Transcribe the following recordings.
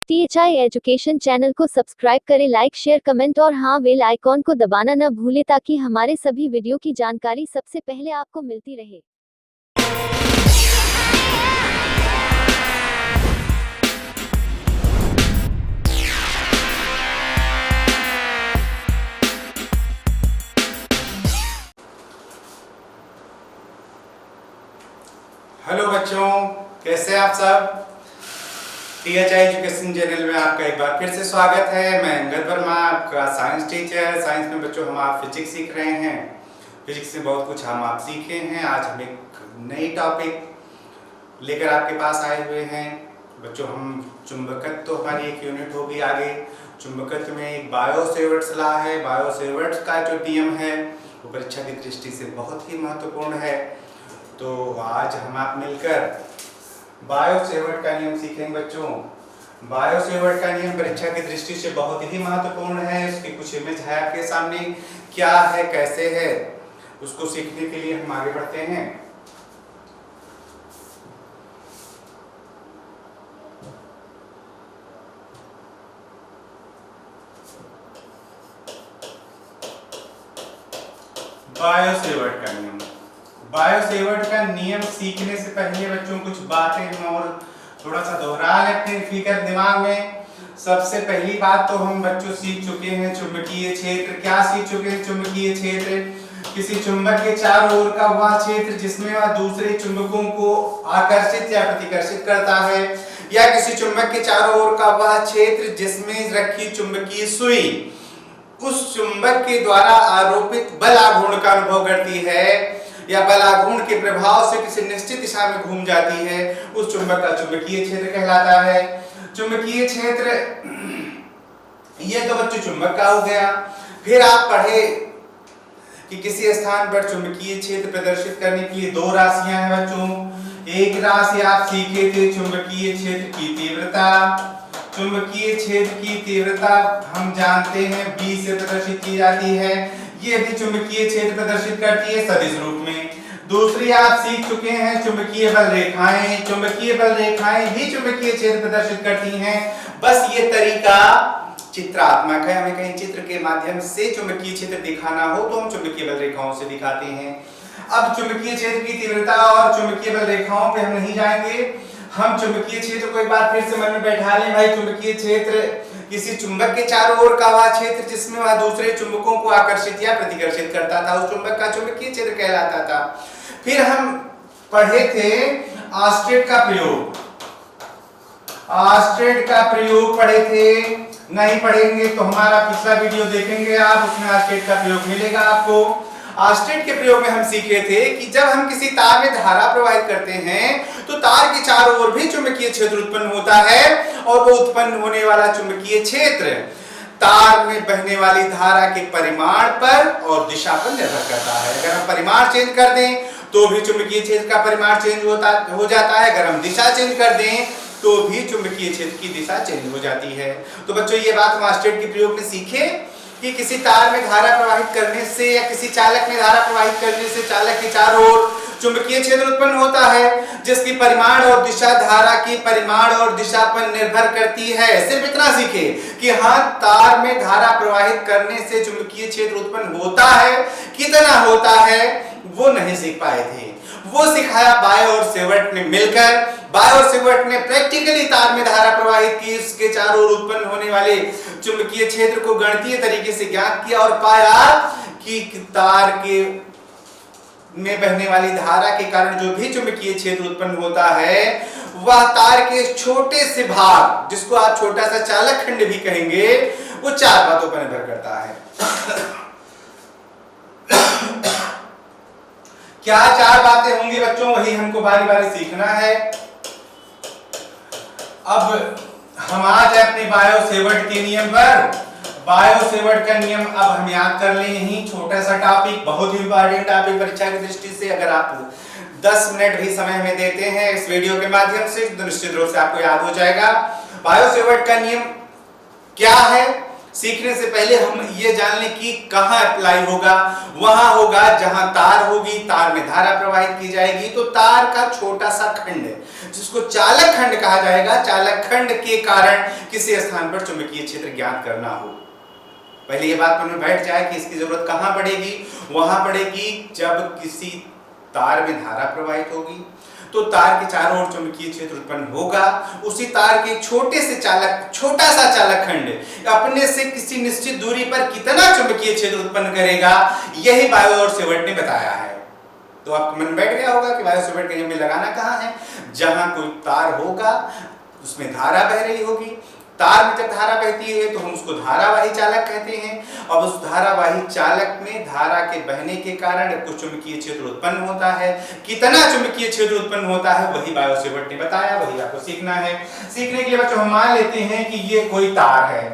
THI education channel को subscribe करें, like share comment और हाँ बेल आइकॉन को दबाना न भूलें ताकि हमारे सभी वीडियो की जानकारी सबसे पहले आपको मिलती रहे। हेलो बच्चों, कैसे आप सब। THI एजुकेशन चैनल में आपका एक बार फिर से स्वागत है। मैं अंगद वर्मा, आपका साइंस टीचर। साइंस में बच्चों हम आप फिजिक्स सीख रहे हैं। फिजिक्स में बहुत कुछ हम आप सीखे हैं। आज हम एक नई टॉपिक लेकर आपके पास आए हुए हैं। बच्चों हम चुंबकत्व तो हमारी एक यूनिट होगी आगे। चुंबकत्व में एक बायो-सेवर्ट्स लॉ है। बायो-सेवर्ट्स का जो नियम है वो परीक्षा की दृष्टि से बहुत ही महत्वपूर्ण है। तो आज हम आप मिलकर बायो-सेवर्ट का नियम सीखेंगे बच्चों। बायो-सेवर्ट का नियम परीक्षा की दृष्टि से बहुत ही महत्वपूर्ण है। उसकी कुछ इमेज है आपके सामने, क्या है कैसे है, उसको सीखने के लिए हम आगे बढ़ते हैं। बायो-सेवर्ट का नियम। बायो-सेवर्ट का नियम सीखने से पहले बच्चों कुछ बातें हम और थोड़ा सा दोहरा लेते हैं फिकर दिमाग में। सबसे पहली बात तो हम बच्चों सीख चुके हैं चुंबकीय क्षेत्र। क्या सीख चुके हैं? चुंबकीय क्षेत्र किसी चुंबक के चारों ओर का वह क्षेत्र जिसमें वह दूसरे चुंबकों को आकर्षित या प्रतिकर्षित करता है, या किसी चुंबक के चारों ओर का वह क्षेत्र जिसमें रखी चुंबकीय सुई उस चुंबक के द्वारा आरोपित बल आघूर्ण का अनुभव करती है, या बल आघूर्ण के प्रभाव से किसी निश्चित दिशा में घूम जाती है, उस चुंबक का चुंबकीय क्षेत्र कहलाता है। चुंबकीय क्षेत्र ये तो बच्चों चुंबक का हो गया। फिर आप पढ़े कि किसी स्थान पर चुंबकीय क्षेत्र प्रदर्शित करने के लिए दो राशियां हैं बच्चों। एक राशि आप सीखे थे चुंबकीय क्षेत्र की तीव्रता। चुंबकीय क्षेत्र की तीव्रता हम जानते हैं B से प्रदर्शित की जाती है। ये भी चुंबकीय क्षेत्र प्रदर्शित करती है सदिश रूप में। दूसरी आप सीख चुके हैं चुंबकीय बल रेखाएं। चुंबकीय बल रेखाएं भी चुंबकीय क्षेत्र प्रदर्शित करती हैं। बस ये तरीका चित्रात्मक है। हमें कहीं चित्र के माध्यम से चुंबकीय क्षेत्र दिखाना हो तो हम चुंबकीय बल रेखाओं से दिखाते हैं। अब चुंबकीय क्षेत्र की तीव्रता और चुंबकीय बल रेखाओं पे हम नहीं जाएंगे। हम चुंबकीय क्षेत्र को एक बार फिर से मन में बैठा लें। भाई चुंबकीय क्षेत्र किसी चुंबक के चारों ओर का वह क्षेत्र जिसमें वह दूसरे चुंबकों को आकर्षित या प्रतिकर्षित करता था, उस चुंबक का चुंबकीय क्षेत्र कहलाता था। फिर हम पढ़े थे ऑस्टेट का प्रयोग। ऑस्टेट का प्रयोग पढ़े थे। नहीं पढ़ेंगे तो हमारा पिछला वीडियो देखेंगे आप, उसमें ऑस्टेट का प्रयोग मिलेगा आपको। ऑस्टेट के प्रयोग में हम सीखे थे कि जब हम किसी तार में धारा प्रवाहित करते हैं तो तार के चारों ओर भी चुंबकीय क्षेत्र उत्पन्न होता है, और वो उत्पन्न होने वाला चुंबकीय क्षेत्र तार में बहने वाली धारा के परिमाण पर और दिशा पर निर्भर करता है। अगर हम परिमाण चेंज कर दें तो भी चुंबकीय क्षेत्र का परिमाण चेंज हो जाता है। अगर हम दिशा चेंज कर दें तो भी चुंबकीय क्षेत्र की दिशा चेंज हो जाती है। तो बच्चों ये बात हम ऑस्टेट के प्रयोग में सीखे कि किसी तार में धारा प्रवाहित करने से या किसी चालक में धारा प्रवाहित करने से चालक के चारों ओर चुंबकीय क्षेत्र उत्पन्न होता है, जिसकी परिमाण और दिशा धारा की परिमाण और दिशा पर निर्भर करती है। सिर्फ इतना सीखे कि हाँ, तार में धारा प्रवाहित करने से चुंबकीय क्षेत्र उत्पन्न होता है, कितना होता है वो नहीं सीख पाए थे। वो सिखाया बायो और सेवर्ट ने मिलकर। बायो और सेवर्ट ने प्रैक्टिकली तार में धारा प्रवाहित की, उसके चारों ओर उत्पन्न होने वाले चुंबकीय क्षेत्र को गणितीय तरीके से ज्ञात किया और पाया कि तार के में बहने वाली धारा के कारण जो भी चुंबकीय क्षेत्र उत्पन्न होता है वह तार के छोटे से भाग, जिसको आप छोटा सा चालक खंड भी कहेंगे, वो चार बातों पर निर्भर करता है। क्या चार बातें होंगी बच्चों, वही हमको बारी बारी सीखना है। अब हम आज अपने बायो-सेवर्ट के नियम पर। बायो-सेवर्ट का नियम अब हम याद कर लें। यही छोटा सा टॉपिक, बहुत ही इंपॉर्टेंट टॉपिक परीक्षा की दृष्टि से। अगर आप 10 मिनट भी समय हमें देते हैं इस वीडियो के माध्यम से तो निश्चित रूप से आपको याद हो जाएगा। बायो-सेवर्ट का नियम क्या है? सीखने से पहले हम ये जान लें कि कहाँ अप्लाई होगा। वहां होगा जहां तार होगी, तार में धारा प्रवाहित की जाएगी। तो तार का छोटा सा खंड जिसको चालक खंड कहा जाएगा, चालक खंड के कारण किसी स्थान पर चुंबकीय क्षेत्र ज्ञात करना हो। पहले ये बात मन में बैठ जाए कि इसकी जरूरत कहां पड़ेगी। वहां पड़ेगी जब किसी तार में धारा प्रवाहित होगी तो तार के चारों ओर चुंबकीय क्षेत्र उत्पन्न होगा। उसी तार के छोटा सा चालक खंड अपने से किसी निश्चित दूरी पर कितना चुंबकीय क्षेत्र उत्पन्न करेगा, यही बायो और सेवर्ट ने बताया है। तो आपको मन बैठ गया होगा कि बायो सेवर्ट का नियम लगाना कहां है। जहां कोई तार होगा उसमें धारा बह रही होगी, तार में जब धारा बहती है तो हम उसको धारावाही चालक कहते हैं। अब उस धारावाही चालक में धारा के बहने के कारण कुछ चुंबकीय क्षेत्र उत्पन्न होता है। कितना चुंबकीय क्षेत्र उत्पन्न होता है वही बायो सेवर्ट ने बताया, वही आपको सीखना है। सीखने के लिए बच्चों हम मान लेते हैं कि ये कोई तार है,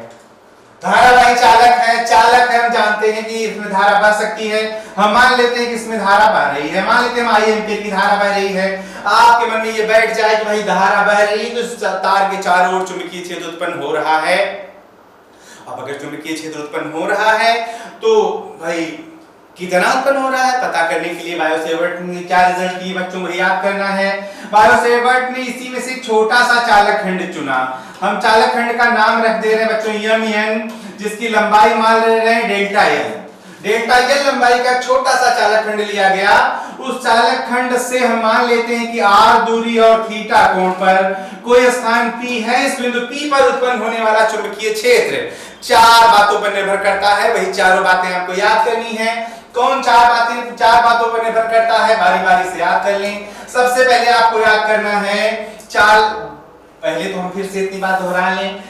धारावाही चालक है, हम जानते हैं कि इसमें धारा बह सकती है। हम मान लेते हैं कि इसमें धारा बह रही है, मान लेते हैं आई एम्पीयर की धारा बह रही है। आपके मन में ये बैठ जाए कि भाई धारा बह रही है तो इस तार के चारों ओर चुंबकीय क्षेत्र उत्पन्न हो रहा है। अब अगर चुंबकीय क्षेत्र उत्पन्न हो रहा है तो भाई कितना उत्पन्न हो रहा है पता करने के लिए बायो सेवर्ट ने क्या रिजल्ट दिए बच्चों को याद करना है। बायो सेवर्ट ने इसी में से छोटा सा चालक खंड चुना। हम चालक खंड का नाम रख दे रहे हैं बच्चों mn, जिसकी लंबाई मान ले रहे हैं डेल्टा एल। डेल्टा एल लंबाई का छोटा सा चालक खंड लिया गया। उस चालक खंड से हम मान लेते हैं कि r दूरी और थीटा कोण पर कोई स्थान P है। इस बिंदु P पर उत्पन्न होने वाला चुंबकीय क्षेत्र 4 बातों पर निर्भर करता है। वही चारों बातें आपको याद करनी है। कौन 4 बातों पर निर्भर करता है, बारी बारी से याद कर लें। सबसे पहले आपको याद करना है पहले तो हम फिर से इतनी बात दोहरा लें।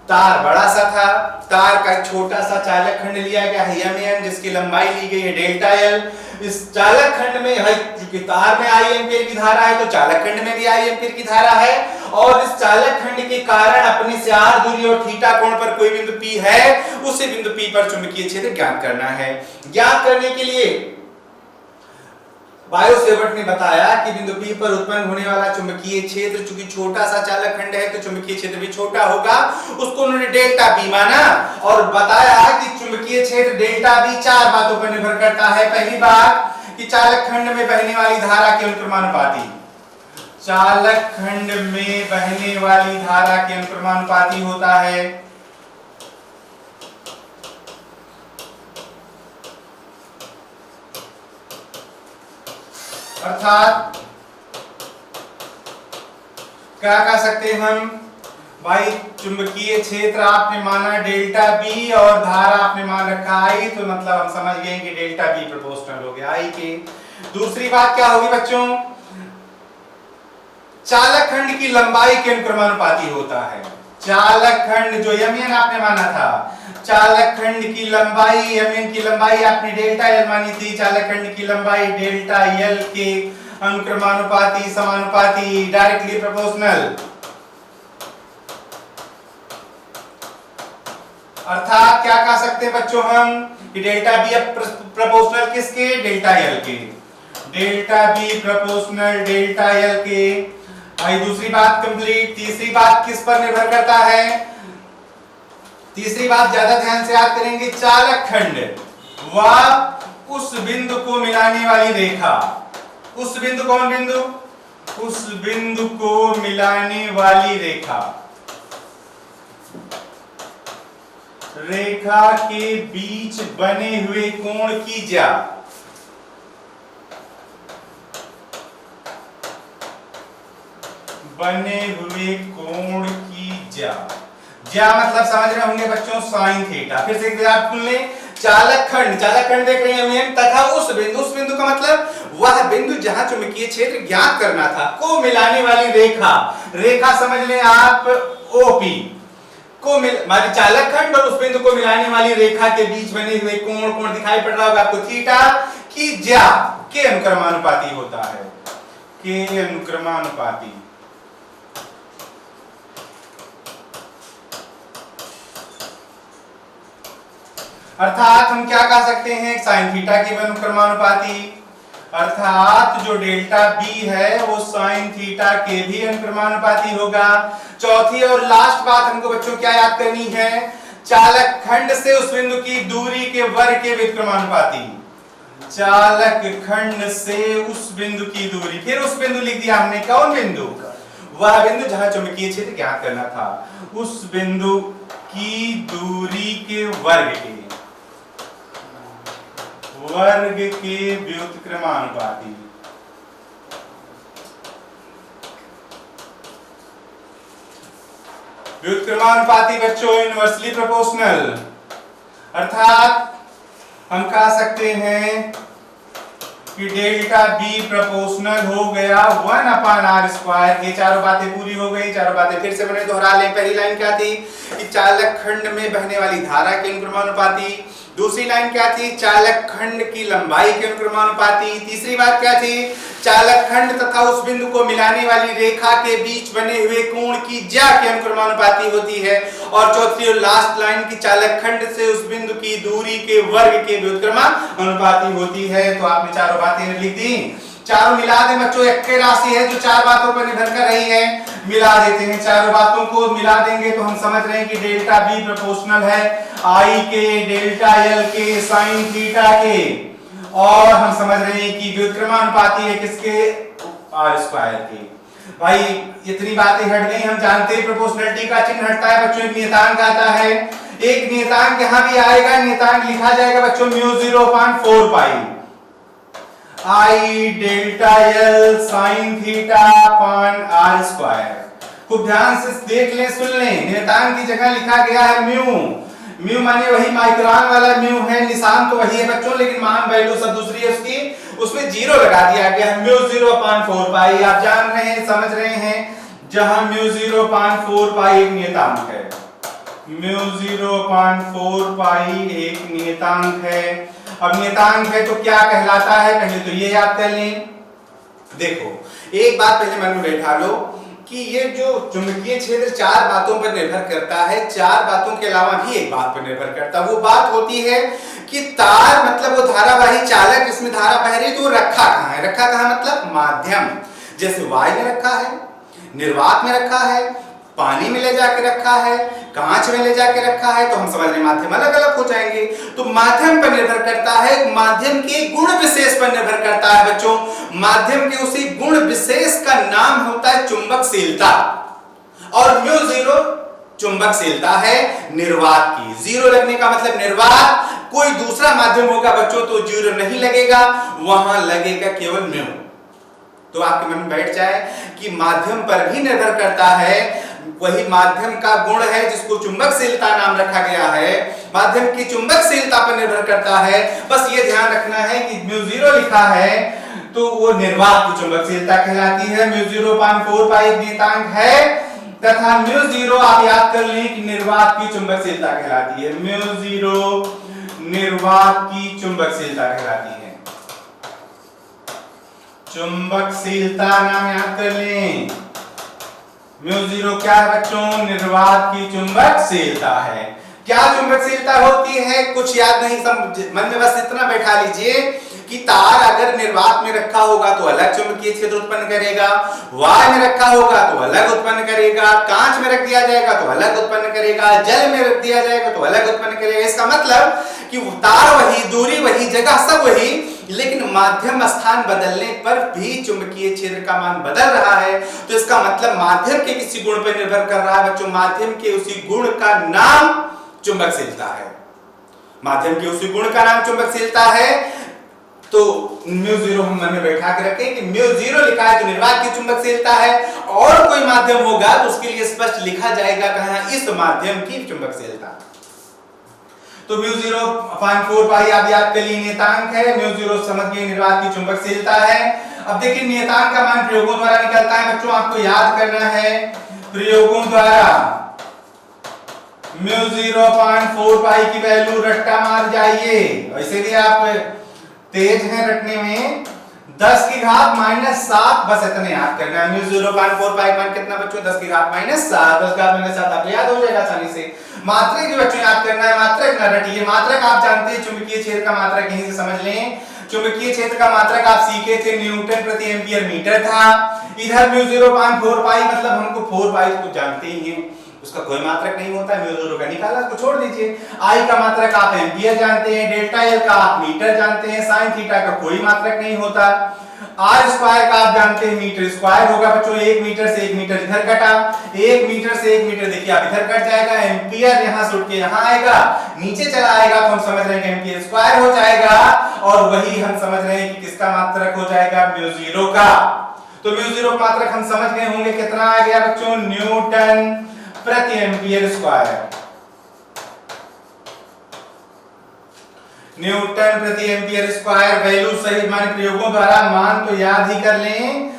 तार बड़ा सा था, तार का एक छोटा सा चालक खंड लिया गया है mn, जिसकी लंबाई ली गई है डेल्टा एल। इस चालक खंड में क्योंकि तार में आई एम्पीयर की धारा है तो चालक खंड में भी आई एम्पीयर की धारा है। और इस चालक खंड के कारण अपने से r दूरी और थीटा कोण पर कोई बिंदु P है, उसी बिंदु P पर चुंबकीय क्षेत्र ज्ञात करना है। ज्ञात करने के लिए बायो सेवर्ट ने बताया कि बिंदु P पर उत्पन्न होने वाला चुंबकीय क्षेत्र चूंकि छोटा सा चालक खंड है तो चुंबकीय क्षेत्र भी छोटा होगा। उसको उन्होंने डेल्टा P माना और बताया कि चुंबकीय क्षेत्र डेल्टा B 4 बातों पर निर्भर करता है। पहली बात कि चालक खंड में बहने वाली धारा के अनुक्रमानुपाती, चालक खंड में बहने वाली धारा के अनुक्रमानुपाती होता है। अर्थात क्या कह सकते हैं हम, भाई चुंबकीय क्षेत्र आपने माना डेल्टा बी और धारा आपने मान रखा आई, तो मतलब हम समझ गए कि डेल्टा बी प्रोपोर्शनल हो गया आई के। दूसरी बात क्या होगी बच्चों, चालक खंड की लंबाई के अनुक्रमानुपाती होता है। चालक खंड जो mn आपने माना था, चालक खंड की लंबाई mn की लंबाई आपने डेल्टा एल मानी थी, चालक खंड की लंबाई डेल्टा एल के अनुक्रमानुपाती समानुपाती डायरेक्टली प्रोपोर्शनल। अर्थात क्या कह सकते हैं बच्चों हम कि डेल्टा बी अब प्रोपोर्शनल किसके, डेल्टा एल के। Delta B proportional delta L के। भाई दूसरी बात कंप्लीट। तीसरी बात किस पर निर्भर करता है, तीसरी बात ज्यादा ध्यान से याद करेंगे, चालक खंड व उस बिंदु को मिलाने वाली रेखा। उस बिंदु कौन बिंदु, उस बिंदु को मिलाने वाली रेखा, रेखा के बीच बने हुए कोण की ज्या। बने हुए कोण की ज्या, ज्या मतलब समझ रहे होंगे बच्चों साइन थीटा। फिर से एक बार सुन लें, चालक खंड देख रहे हैं तथा उस बिंदु का मतलब वह बिंदु जहां चुंबकीय क्षेत्र ज्ञात करना था को मिलाने वाली रेखा। रेखा समझ लें आप ओपी को मानी चालक खंड और उस बिंदु को मिलाने वाली रेखा के बीच बने हुए कोण दिखाई पड़ रहा होगा आपको, थीटा की ज्या के अनुक्रमानुपाती होता है, के अनुक्रमानुपाती। अर्थात हम क्या कह सकते हैं, साइन थीटा के अनुक्रमानुपाती। अर्थात जो डेल्टा बी है वो साइन थीटा के भी अनुक्रमानुपाती होगा। चौथी और लास्ट बात हमको बच्चों क्या याद करनी है, चालक खंड से उस बिंदु की दूरी के वर्ग के व्युत्क्रमानुपाती। चालक खंड से उस बिंदु की दूरी, फिर उस बिंदु लिख दिया हमने, कौन बिंदु? वह बिंदु जहां चुंबकीय क्षेत्र ज्ञात करना था, उस बिंदु की दूरी के वर्ग के व्युत्क्रमानुपाती। व्युत्क्रमानुपाती बच्चों इनवर्सली प्रोपोर्शनल, अर्थात हम कह सकते हैं कि डेल्टा बी प्रोपोर्शनल हो गया 1/r²। ये चारों बातें पूरी हो गई। चारों बातें फिर से मैंने दोहरा लें। पहली लाइन क्या थी कि चालक खंड में बहने वाली धारा के अनुक्रमानुपाती। दूसरी लाइन क्या थी? चालक खंड की लंबाई के अनुक्रमानुपाती। तीसरी बात क्या थी? चालक खंड तथा उस बिंदु को मिलाने वाली रेखा के बीच बने हुए कोण की ज्या के अनुक्रमानुपाती होती है। और चौथी और लास्ट लाइन की चालक खंड से उस बिंदु की दूरी के वर्ग के व्युत्क्रमानुपाती होती है। तो आपने चारों बातें लिख दी। चारों मिला दें बच्चों, एक राशि है जो चार बातों पर निर्भर कर रही है, मिला देते हैं। चारों बातों को मिला देंगे तो हम समझ रहे हैं कि डेल्टा बी प्रोपोर्शनल है आई के डेल्टा एल के साइन थीटा के, और हम समझ रहे हैं कि व्युत्क्रमानुपाती है किसके? r² के। भाई इतनी बातें हट गई। हम जानते हैं प्रोपोर्शनलिटी का चिन्ह हटता है बच्चों, एक नियतांक आता है। एक नियतांक यहां भी आएगा, नियतांक लिखा जाएगा बच्चों μ0/4π I delta L sine theta upon r²। खूब ध्यान से देख लें, सुन लें। नियतांक की जगह लिखा गया है म्यू। म्यू माने वही माइक्रोन वाला म्यू है, निशान तो वही है बच्चों, लेकिन मान वैल्यू सब दूसरी है उसकी, उसमें जीरो लगा दिया गया है। μ0/4π आप जान रहे हैं, समझ रहे हैं। जहां μ0/4π एक नियतांक है, μ0/4π एक नियतांक है। अब नियतांक है तो क्या कहलाता है, पहले तो ये याद कर लें। देखो एक बात पहले मन में बैठा लो कि ये जो चुंबकीय क्षेत्र चार बातों पर निर्भर करता है, चार बातों के अलावा भी एक बात पर निर्भर करता है। वो बात होती है कि तार मतलब वो धारावाही चालक, इसमें धारा बह रही, तो रखा कहां है? रखा कहां मतलब माध्यम। जैसे वायु में रखा है, निर्वात में रखा है, पानी में ले जाके रखा है, कांच में ले जाके रखा है, तो हम समझ रहे माध्यम अलग अलग हो जाएंगे। तो माध्यम पर निर्भर करता है, माध्यम के गुण विशेष पर निर्भर करता है बच्चों। माध्यम के उसी गुण विशेष का नाम होता है चुंबकशीलता, और μ0 चुंबकशीलता है निर्वात की। जीरो लगने का मतलब निर्वात, कोई दूसरा माध्यम होगा बच्चों तो जीरो नहीं लगेगा, वहां लगेगा केवल म्यू। तो आपके मन में बैठ जाए कि माध्यम पर भी निर्भर करता है, वही माध्यम का गुण है जिसको चुंबकशीलता नाम रखा गया है, माध्यम की चुंबकशीलता पर निर्भर करता है। बस ये ध्यान रखना है कि μ0 लिखा है तो वो निर्वात की चुंबकशीलता कहलाती है। μ0/4π एक नियतांक है तथा μ0 आप याद कर लें कि निर्वात की चुंबकशीलता कहलाती है। μ0 निर्वात की चुंबकशीलता कहलाती है। चुंबकशीलता नाम याद कर लें। μ0 क्या है बच्चों? निर्वात की चुंबकशीलता है। क्या चुंबकशीलता होती है? कुछ याद नहीं, सब मन में बस इतना बैठा लीजिए कि तार अगर निर्वात में रखा होगा तो अलग चुंबकीय क्षेत्र उत्पन्न करेगा, वायु में रखा होगा तो अलग उत्पन्न करेगा, कांच में रख दिया जाएगा तो अलग उत्पन्न करेगा, जल में रख दिया जाएगा तो अलग उत्पन्न करेगा। इसका मतलब कि तार वही, दूरी वही, जगह सब वही, लेकिन माध्यम स्थान बदलने पर भी चुंबकीय क्षेत्र का मान बदल रहा है। तो इसका मतलब माध्यम के किसी गुण पर निर्भर कर रहा है बच्चों। माध्यम के उसी गुण का नाम चुंबकशीलता है। माध्यम के उसी गुण का नाम चुंबकशीलता है। तो μ0 हम मन में बैठा के रखें कि μ0 लिखा है तो निर्वात की चुंबकशीलता है, और कोई माध्यम होगा तो उसके लिए स्पष्ट लिखा जाएगा कहां? इस माध्यम की चुंबकशीलता। तो μ0/4π आप याद कर लिए नियतांक है, μ0 समझ गए निर्वात की चुंबकशीलता है। अब देखिए नियतांक का मान प्रयोगों द्वारा निकलता है बच्चों, आपको याद करना है प्रयोगों द्वारा। μ0/4π की वैल्यू रट्टा मार जाइए, वैसे भी आप तेज हैं रटने में। 10 की घात -7, बस इतने याद करना है। μ0/4π मान कितना बच्चों? 10 की घात -7। 10 की घात -7 आपको याद हो जाएगा आसानी से। मात्रक भी बच्चों याद करना है, मात्रक न रटिए। मात्रक आप जानते हैं, चुंबकीय क्षेत्र का मात्रक यहीं से समझ लें। चुंबकीय क्षेत्र का मात्रक आप सीखे थे, न्यूटन प्रति एम्पियर मीटर था। इधर μ0/4π मतलब हमको 4π को जानते ही हैं, उसका कोई मात्रक नहीं होता, म्यू जीरो का निकाला, उसको छोड़ दीजिए। आई का मात्रक आप एम्पियर जानते हैं, डेल्टा एल का आप मीटर जानते हैं, साइन थीटा का कोई मात्रक नहीं होता, आर स्क्वायर का आप जानते हैं मीटर स्क्वायर होगा बच्चों। 1 मीटर से 1 मीटर इधर कटा, 1 मीटर से 1 मीटर देखिए आप इधर कट जाएगा, एम्पियर यहां से उठ के यहां आएगा, नीचे चला आएगा तो हम समझ रहे हैं कि एम्पियर स्क्वायर हो जाएगा, और वही हम समझ रहे हैं कि किसका मात्रक हो जाएगा, म्यू जीरो का। तो म्यू जीरो का मात्रक हम समझ गए होंगे, कितना आ गया बच्चों, न्यूटन प्रति एम्पियर स्क्वायर। न्यूटन प्रति एम्पियर स्क्वायर, वैल्यू सहित मान प्रयोगों द्वारा मान तो याद ही कर लें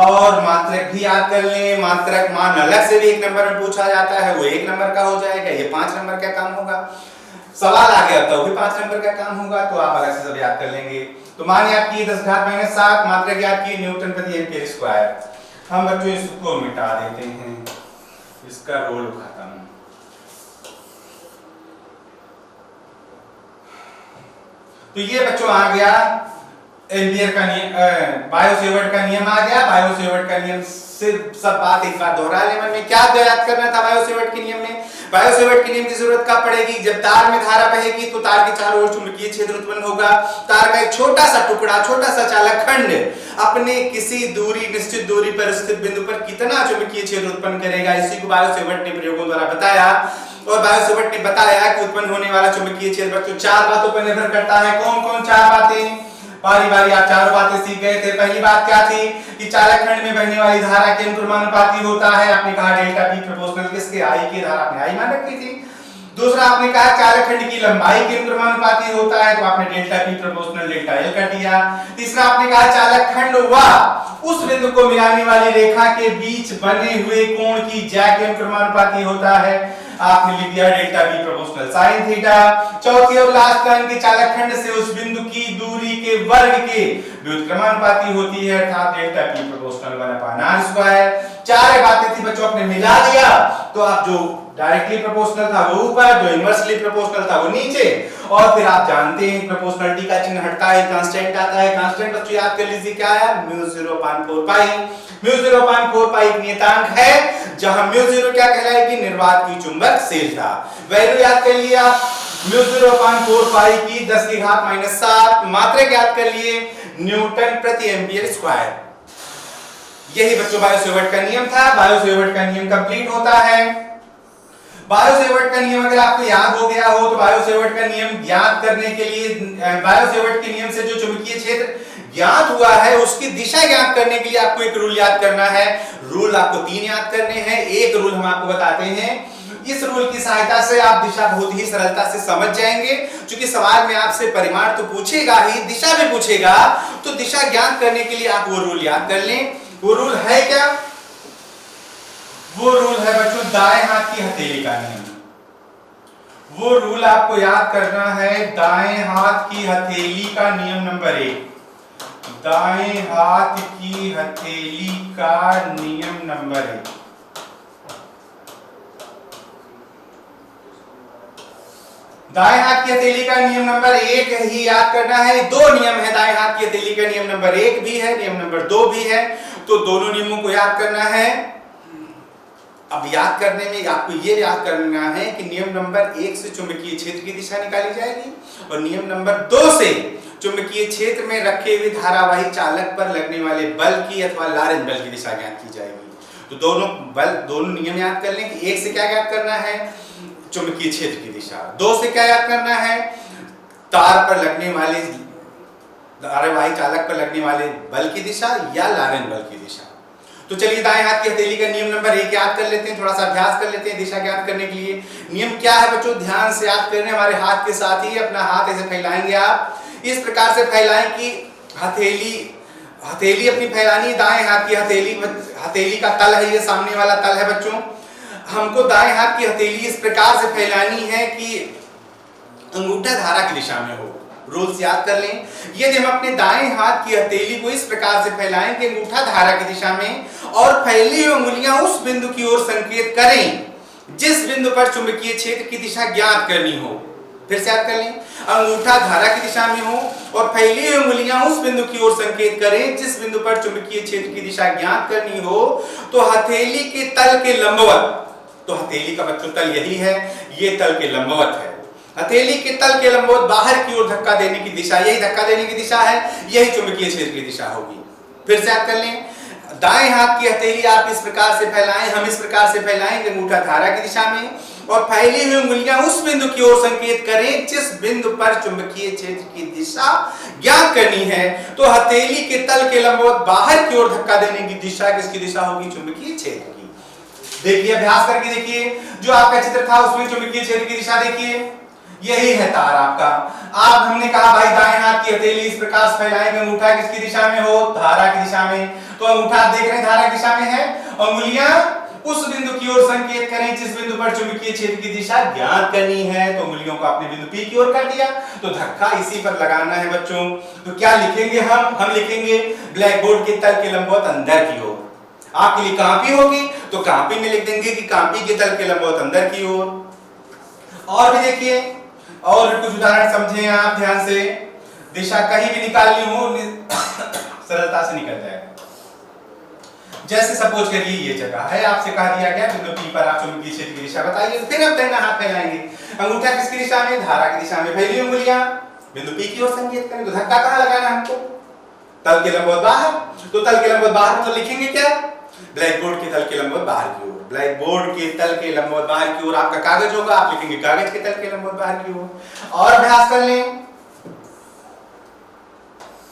और मात्रक भी याद कर लें। मात्रक मान अलग से भी 1 नंबर में पूछा जाता है, वो 1 नंबर का हो जाएगा, ये 5 नंबर का काम होगा। सवाल आ गया तो भी 5 नंबर का काम होगा, तो आप अलग से सब याद कर लेंगे। तो मान याद किए 10 घात माइनस 7, मात्रक याद किए न्यूटन प्रति एम्पियर स्क्वायर। हम बच्चों इसको मिटा देते हैं, इसका रोल खत्म। तो ये बच्चों आ गया एम्पियर का नियम, बायो-सेवर्ट का नियम आ गया। बायो-सेवर्ट का नियम से सब बात एक बार दोहरा ले मन में। क्या याद करना था बायो-सेवर्ट के नियम में? बायो-सेवर्ट के नियम की जरूरत कब पड़ेगी? जब तार में धारा बहेगी तो तार के चारों ओर चुंबकीय क्षेत्र उत्पन्न होगा। तार का एक छोटा सा टुकड़ा, छोटा सा चालक खंड अपने किसी दूरी, निश्चित दूरी पर स्थित बिंदु पर कितना चुंबकीय क्षेत्र उत्पन्न करेगा, इसी को बायो-सेवर्ट ने प्रयोगों द्वारा बताया। और बायो-सेवर्ट ने बताया कि उत्पन्न होने वाला चुंबकीय क्षेत्र बच्चों 4 बातों पर निर्भर करता है। कौन-कौन 4 बातें? बारी बारी आप 4 बातें सीख गए थे। पहली बात क्या थी कि चालक खंड में बहने वाली धारा के अनुक्रमानुपाती होता है। आपने कहा डेल्टा पी प्रोपोर्शनल किसके? आई के। धारा आपने आई मान रखी थी। दूसरा आपने कहा चालक खंड की लंबाई के अनुक्रमानुपाती होता है, तो आपने delta P proportional delta L कर दिया। तीसरा आपने कहा चालक खंड व उस बिंदु को मिलाने वाली रेखा के बीच बने हुए कोण की ज्या के अनुक्रमानुपाती होता है, आपने लिख दिया delta B proportional sine theta. चौथी और लास्ट लाइन के चालक खंड से उस बिंदु की दूरी के वर्ग के व्युत्क्रमानुपाती होती है, अर्थात delta P proportional 1/r square. 4 बातें थी बच्चों, आपने मिला दिया तो आप जो डायरेक्टली प्रोपोर्शनल था वो ऊपर, जो इनवर्सली प्रोपोर्शनल था वो नीचे, और फिर आप जानते हैं प्रोपोर्शनलिटी का चिन्ह हटता है, कांस्टेंट आता है। कांस्टेंट बच्चों याद कर लीजिए क्या है, म्यू 0.4 पाई। म्यू 0.4 पाई एक नियतांक है, जहां म्यू 0 क्या कहलाएगी, निर्वात की चुंबकशीलता। वैल्यू याद कर लिया म्यू 0.4 पाई की 10 की घात माइनस 7। मात्रक याद कर लिए न्यूटन प्रति एम्पियर स्क्वायर। यही बच्चों बायो-सेवर्ट का नियम था। बायो-सेवर्ट का नियम कंप्लीट होता है। बायो-सेवर्ट का नियम अगर आपको याद हो गया हो तो बायो-सेवर्ट का नियम याद करने के लिए, बायो-सेवर्ट के नियम से जो चुंबकीय क्षेत्र ज्ञात हुआ है उसकी दिशा ज्ञात करने के लिए आपको एक रूल याद करना है। रूल आपको 3 याद करने हैं। एक रूल हम आपको बताते हैं, इस रूल की सहायता से आप दिशा बहुत ही सरलता से समझ जाएंगे। क्योंकि सवाल में आपसे परिमाण तो पूछेगा ही, दिशा भी पूछेगा, तो दिशा ज्ञात करने के लिए आप वो रूल याद कर लें। वो रूल है क्या? वो रूल है बच्चों दाएं हाथ की हथेली का नियम। वो रूल आपको याद करना है, दाएं हाथ की हथेली का नियम नंबर 1। दाएं हाथ की हथेली का नियम नंबर 1। दाएं हाथ की हथेली का नियम नंबर 1 ही याद करना है। 2 नियम है दाएं हाथ की हथेली का, नियम नंबर 1 भी है, नियम नंबर 2 भी है। तो दोनों नियमों को याद करना है। अब याद करने में आपको ये याद करना है कि नियम नंबर 1 से चुंबकीय क्षेत्र की दिशा निकाली जाएगी और नियम नंबर 2 से चुंबकीय क्षेत्र में रखे हुए धारावाही चालक पर लगने वाले बल की अथवा लॉरेंज बल की दिशा ज्ञात की जाएगी। तो दोनों नियम याद कर लें कि 1 से क्या ज्ञात करना है, चुंबकीय क्षेत्र की दिशा। 2 से क्या याद करना है, तार पर लगने वाले धारावाही चालक पर लगने वाले बल की दिशा या लॉरेंज बल की दिशा। तो चलिए दाएं हाथ की हथेली का नियम नंबर 1 याद कर लेते हैं, थोड़ा सा अभ्यास कर लेते हैं दिशा ज्ञात करने के लिए। नियम क्या है बच्चों, ध्यान से याद करने, हमारे हाथ के साथ ही अपना हाथ ऐसे फैलाएंगे। आप इस प्रकार से फैलाएं कि हथेली अपनी फैलानी, दाएं हाथ की हथेली का तल है, ये सामने वाला तल है बच्चों। हमको दाएं हाथ की हथेली इस प्रकार से फैलानी है कि अंगूठा धारा की दिशा में हो। रूल्स याद कर लें। यदि हम अपने दाएं हाथ की हथेली को इस प्रकार से फैलाएं कि अंगूठा धारा की दिशा में और फैली हुई उंगलियां उस बिंदु की ओर संकेत करें जिस बिंदु पर चुंबकीय क्षेत्र की दिशा ज्ञात करनी हो। फिर से याद कर लें, अंगूठा धारा की दिशा में हो और फैली हुई उंगलियां उस बिंदु की ओर संकेत करें जिस बिंदु पर चुंबकीय क्षेत्र की दिशा ज्ञात करनी हो। तो हथेली के तल के लंबवत तो हथेली का बच्चों तल यही है, ये तल के लंबवत है। हथेली के तल के लंबवत बाहर की ओर धक्का देने की दिशा, यही धक्का देने की दिशा है, यही चुंबकीय क्षेत्र की दिशा होगी। फिर से याद कर लें, दाएं हाथ की हथेली आप इस प्रकार से फैलाएं, हम इस प्रकार से फैलाएंगे अंगूठा धारा की दिशा में, और फैली हुई उंगलियां उस बिंदु की ओर संकेत करें जिस बिंदु पर चुंबकीय क्षेत्र की दिशा ज्ञात करनी है। तो हथेली के तल के लंबवत बाहर की ओर धक्का देने की दिशा किसकी दिशा होगी? चुंबकीय क्षेत्र की। देखिए, अभ्यास करके देखिए, जो आपका चित्र था उसमें चुंबकीय क्षेत्र की दिशा देखिए, यही है तार आपका। आप हमने कहा भाई दाएं हाथ की हथेली इस प्रकार से फैलाएंगे, अंगूठा किसकी दिशा में हो? धारा की दिशा में। तो अंगूठा देख रहे हैं धारा की दिशा में है, उंगलियां उस बिंदु की ओर संकेत करें जिस बिंदु पर चुंबकीय क्षेत्र की दिशा ज्ञात करनी है। तो उंगलियों को आपने बिंदु P की ओर कर दिया, तो धक्का इसी पर लगाना है बच्चों। तो क्या लिखेंगे हम लिखेंगे ब्लैक बोर्ड के तल के लंबवत अंदर की ओर। आपके लिए कापी होगी तो कापी में लिख देंगे कि कापी के तल के लंबवत अंदर की ओर। और भी देखिए, और कुछ उदाहरण समझें आप ध्यान से। दिशा कहीं भी निकालनी हो सरलता से निकल जाएगा। जैसे सपोज करिए ये जगह है, आपसे कहा दिया गया बिंदु P पर आप चुंबकीय क्षेत्र की दिशा बताइए, फिर आप दाहिना हाथ फैलाएंगे, अंगूठा किसकी दिशा में? धारा की दिशा में। फैली उंगलियां बिंदु P की ओर संकेत करें। तो धक्का कहां लगाना है हमको? तल के लंबवत बाहर। तो तल के लंबवत बाहर मतलब लिखेंगे क्या? ब्लैक बोर्ड के तल के लंबवत बाहर की ओर। ब्लैक बोर्ड के तल के लंबवत बाहर की ओर आपका कागज होगा, आप लिखेंगे कागज के तल के लंबवत बाहर की ओर। और अभ्यास कर लें।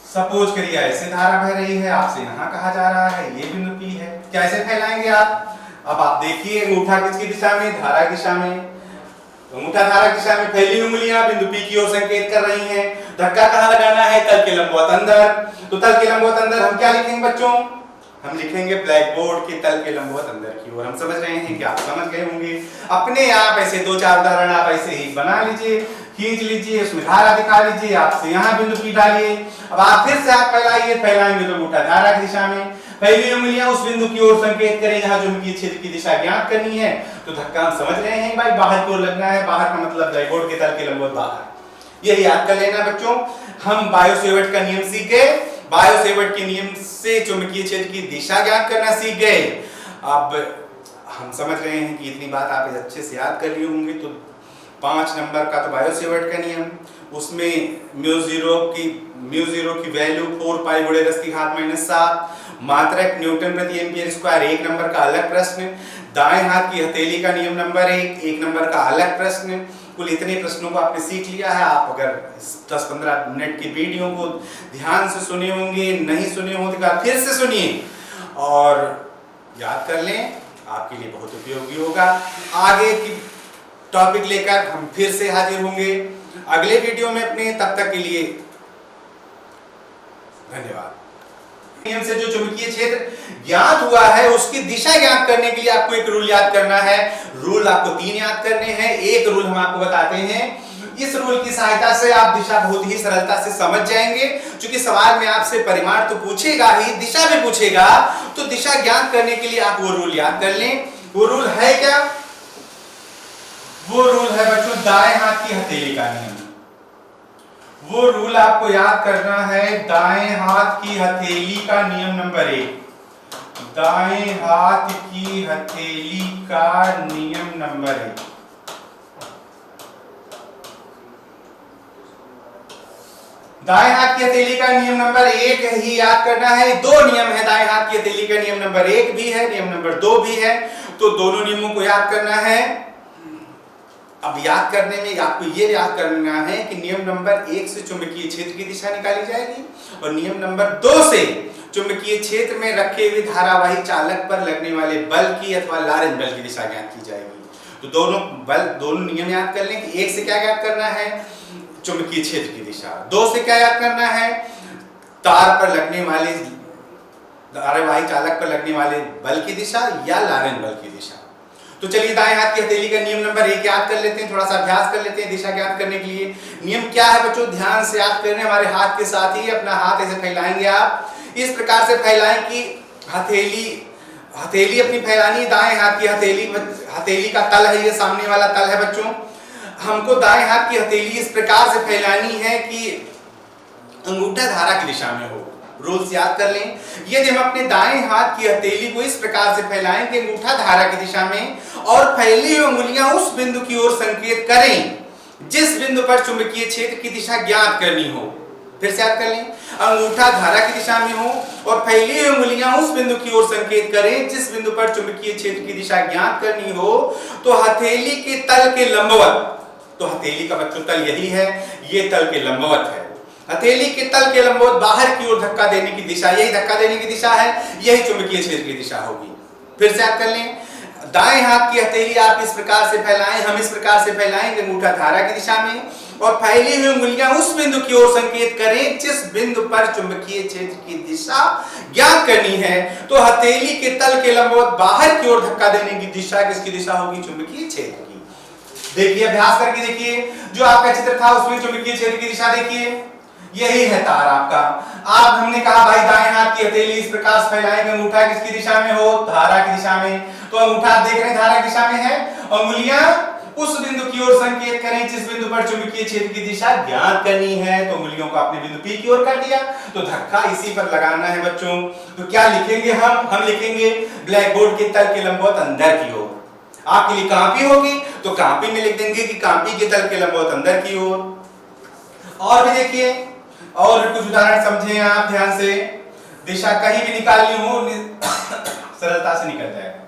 सपोज करिए ऐसे धारा बह रही है, आपसे यहाँ कहा जा रहा है ये बिंदु P है, कैसे फैलाएंगे आप? अब आप देखिए, अंगूठा किसकी दिशा में? धारा की दिशा में। अंगूठा धारा की दिशा में, फैली उंगलियां बिंदु P की ओर संकेत कर रही हैं। धक्का कहां लगाना है? तल के लंबवत अंदर। तो तल के लंबवत अंदर हम क्या लिखेंगे बच्चों? हम लिखेंगे ब्लैक बोर्ड के तल के लंबवत अंदर की ओर। हम समझ रहे हैं कि आप समझ गए होंगे। अपने आप ऐसे 2-4 उदाहरण आप ऐसे ही बना लीजिए, खींच लीजिए, उसमें धारा दिखा लीजिए, आपसे यहाँ बिंदु P डालिए। अब आप फिर से आप फैलाएंगे तो अंगूठा धारा की दिशा में, फैली उंगलियां उस बिंदु की ओर संकेत करें जहां चुंबकीय क्षेत्र की दिशा ज्ञात करनी है। तो धक्का हम समझ रहे हैं भाई, बाहर की ओर लगना है। बाहर का मतलब ब्लैक बोर्ड के तल के लंबवत बाहर। यही याद कर लेना बच्चों। हम बायो-सेवर्ट का नियम सीखे, बायो-सेवर्ट के नियम से चुंबकीय क्षेत्र की दिशा ज्ञात करना सीख गए। अब हम समझ रहे हैं कि इतनी बात आप अच्छे से याद कर लिए होंगे। तो 5 नंबर का तो बायो-सेवर्ट का नियम, उसमें म्यू जीरो की वैल्यू 4 पाई गुणे 10 की घात -7, मात्रक न्यूटन प्रति एम्पीयर स्क्वायर 1 नंबर का अलग प्रश्न, दाएं हाथ की हथेली का नियम नंबर 1 नंबर का अलग प्रश्न। कुल इतने प्रश्नों को आपने सीख लिया है। आप अगर 10-15 मिनट की वीडियो को ध्यान से सुने होंगे, नहीं सुने होंगे तो फिर से सुनिए और याद कर लें, आपके लिए बहुत उपयोगी होगा। आगे की टॉपिक लेकर हम फिर से हाजिर होंगे अगले वीडियो में अपने। तब तक के लिए धन्यवाद। नियम से जो चुंबकीय क्षेत्र ज्ञात हुआ है उसकी दिशा ज्ञात करने के लिए आपको एक रूल याद करना है। रूल आपको 3 याद करने हैं। एक रूल हम आपको बताते हैं, इस रूल की सहायता से आप दिशा बहुत ही सरलता से समझ जाएंगे। क्योंकि सवाल में आपसे परिमाण तो पूछेगा ही, दिशा भी पूछेगा, तो दिशा ज्ञात करने के लिए आप वो रूल याद कर लें। वो रूल है क्या? वो रूल है बच्चों दाएं हाथ की हथेली का नियम। वो रूल आपको याद करना है, दाएं हाथ की हथेली का नियम नंबर 1। दाएं हाथ की हथेली का नियम नंबर 1। दाएं हाथ की हथेली का नियम नंबर 1 ही याद करना है। 2 नियम है दाएं हाथ की हथेली का, नियम नंबर 1 भी है, नियम नंबर 2 भी है। तो दोनों नियमों को याद करना है। अब याद करने में आपको ये याद करना है कि नियम नंबर 1 से चुंबकीय क्षेत्र की दिशा निकाली जाएगी और नियम नंबर 2 से चुंबकीय क्षेत्र में रखे हुए धारावाही चालक पर लगने वाले बल की अथवा लॉरेंज बल की दिशा ज्ञात की जाएगी। तो दोनों नियम याद कर लें कि 1 से क्या याद करना है? चुंबकीय क्षेत्र की दिशा। 2 से क्या याद करना है? तार पर लगने वाले धारावाही चालक पर लगने वाले बल की दिशा या लॉरेंज बल की दिशा। तो चलिए दाएं हाथ की हथेली का नियम नंबर 1 याद कर लेते हैं, थोड़ा सा अभ्यास कर लेते हैं दिशा ज्ञात करने के लिए। नियम क्या है बच्चों? ध्यान से याद करने, हमारे हाथ के साथ ही अपना हाथ ऐसे फैलाएंगे। आप इस प्रकार से फैलाएं कि हथेली अपनी फैलानी, दाएं हाथ की हथेली का तल है, ये सामने वाला तल है बच्चों। हमको दाएं हाथ की हथेली इस प्रकार से फैलानी है कि अंगूठा धारा की दिशा में हो। रूल्स याद कर लें। यदि हम अपने दाएं हाथ की हथेली को इस प्रकार से फैलाएं कि अंगूठा धारा की दिशा में और फैली हुई उंगलियां उस बिंदु की ओर संकेत करें जिस बिंदु पर चुंबकीय क्षेत्र की दिशा ज्ञात करनी हो। फिर से याद कर लें, अंगूठा धारा की दिशा में हो और फैली हुई उंगलियां उस बिंदु की ओर संकेत करें जिस बिंदु पर चुंबकीय क्षेत्र की दिशा ज्ञात करनी हो, तो हथेली के तल के लंबवत, तो हथेली का बच्चों तल यही है, ये तल के लंबवत है। हथेली के तल के लंबवत बाहर की ओर धक्का देने की दिशा, यही धक्का देने की दिशा है, यही चुंबकीय क्षेत्र की दिशा होगी। फिर से याद कर लें, दाएं हाथ की हथेली आप इस प्रकार से फैलाएं, हम इस प्रकार से फैलाएंगे अंगूठा धारा की दिशा में और फैली हुई उंगलियां उस बिंदु की ओर संकेत करें जिस बिंदु पर चुंबकीय क्षेत्र की दिशा ज्ञात करनी है, तो हथेली के तल के लंबवत बाहर की ओर धक्का देने की दिशा किसकी दिशा होगी? चुंबकीय क्षेत्र की। देखिए, अभ्यास करके देखिए, जो आपका चित्र था उसमें चुंबकीय क्षेत्र की दिशा देखिए, यही है तार आपका। आप हमने कहा भाई दाएं हाथ की हथेली इस प्रकार से फैलाएंगे, अंगूठा किसकी दिशा में हो? धारा की दिशा में। तो अंगूठा देख रहे हैं धारा की दिशा में है, उंगलियां उस बिंदु की ओर संकेत करें जिस बिंदु पर चुंबकीय क्षेत्र की दिशा ज्ञात करनी है। तो उंगलियों को आपने बिंदु P की ओर कर दिया, तो धक्का इसी पर लगाना है बच्चों। तो क्या लिखेंगे हम लिखेंगे ब्लैक बोर्ड के तल के लंबवत अंदर की ओर। आपके लिए कापी होगी तो कापी में लिख देंगे कि कापी के तल के लंबवत अंदर की ओर। और भी देखिए, और कुछ उदाहरण समझें आप ध्यान से। दिशा कहीं भी निकालनी हो सरलता से निकल जाएगा।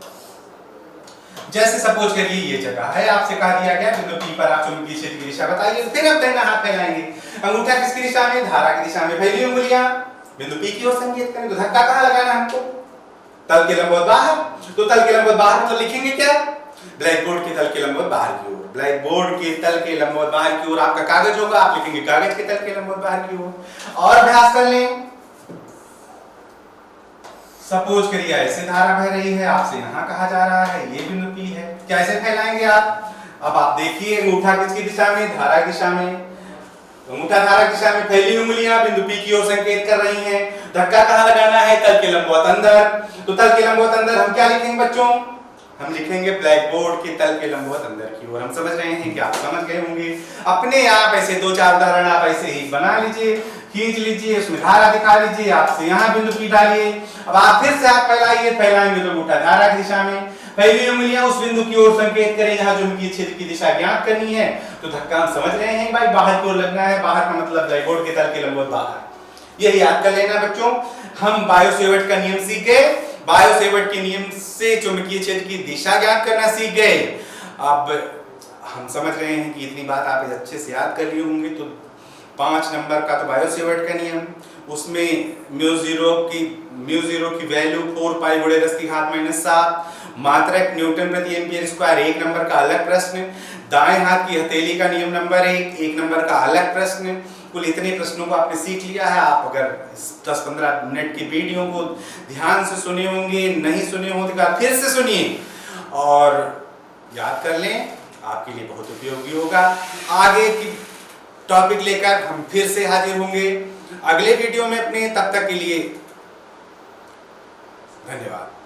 जैसे सपोज करिए ये जगह है, आपसे कहा दिया गया बिंदु P पर आप चुंबकीय क्षेत्र की दिशा बताइए, फिर आप दाहिना हाथ फैलाएंगे, अंगूठा किसकी दिशा में? धारा की दिशा में, फैली उंगलियां बिंदु P की ओर संकेत करें। तो धक्का कहां लगाना हमको? तल के लंबवत बाहर। तो तल के लंबवत बाहर मतलब लिखेंगे क्या? ब्लैक बोर्ड के तल के लंबवत बाहर की ओर। ब्लैक बोर्ड के तल के लंबवत बाहर की ओर आपका कागज होगा, आप लिखेंगे कागज के तल के लंबवत बाहर की ओर। और अभ्यास कर लें। सपोज करिए ऐसे धारा बह रही है, आपसे यहां कहा जा रहा है ये बिंदु P है, कैसे फैलाएंगे आप? अब आप देखिए, अंगूठा किसकी दिशा में? धारा की दिशा में। अंगूठा धारा की दिशा में, फैली उंगलियां बिंदु P की ओर संकेत कर रही हैं। धक्का कहां लगाना है? तल के लंबवत अंदर। तो तल के लंबवत अंदर हम क्या लिखेंगे बच्चों? हम लिखेंगे ब्लैक बोर्ड के तल के लंबवत अंदर की ओर। हम समझ रहे हैं कि आप समझ गए होंगे। अपने आप ऐसे 2-4 उदाहरण आप ऐसे ही बना लीजिए, खींच लीजिए, उसमें धारा दिखा लीजिए, आपसे यहाँ बिंदु P डालिए। अब आप फिर से आप फैलाएंगे तो अंगूठा धारा की दिशा में, फैली उंगलियां उस बिंदु की ओर संकेत करें जहां चुंबकीय क्षेत्र की दिशा ज्ञात करनी है। तो धक्का हम समझ रहे हैं भाई, बाहर की ओर लगना है। बाहर का मतलब ब्लैक बोर्ड के तल के लंबवत बाहर। यही याद कर लेना बच्चों। हम बायो-सेवर्ट का नियम सीख गए। बायो-सेवर्ट के नियम से चुंबकीय क्षेत्र की दिशा ज्ञात करना सीख गए। अब हम समझ रहे हैं कि इतनी बात आप अच्छे से याद कर लिए होंगे। तो 5 नंबर का तो बायो-सेवर्ट का नियम, उसमें म्यू0 की वैल्यू 4 पाई गुणे 10⁻⁻7, मात्रक न्यूटन प्रति एम्पीयर स्क्वायर 1 नंबर का अलग प्रश्न, दाएं हाथ की हथेली का नियम नंबर 1 नंबर का अलग प्रश्न। कुल इतने प्रश्नों को आपने सीख लिया है। आप अगर 10-15 मिनट की वीडियो को ध्यान से सुने होंगे, नहीं सुने होंगे तो फिर से सुनिए और याद कर लें, आपके लिए बहुत उपयोगी होगा। आगे की टॉपिक लेकर हम फिर से हाजिर होंगे अगले वीडियो में अपने। तब तक के लिए धन्यवाद।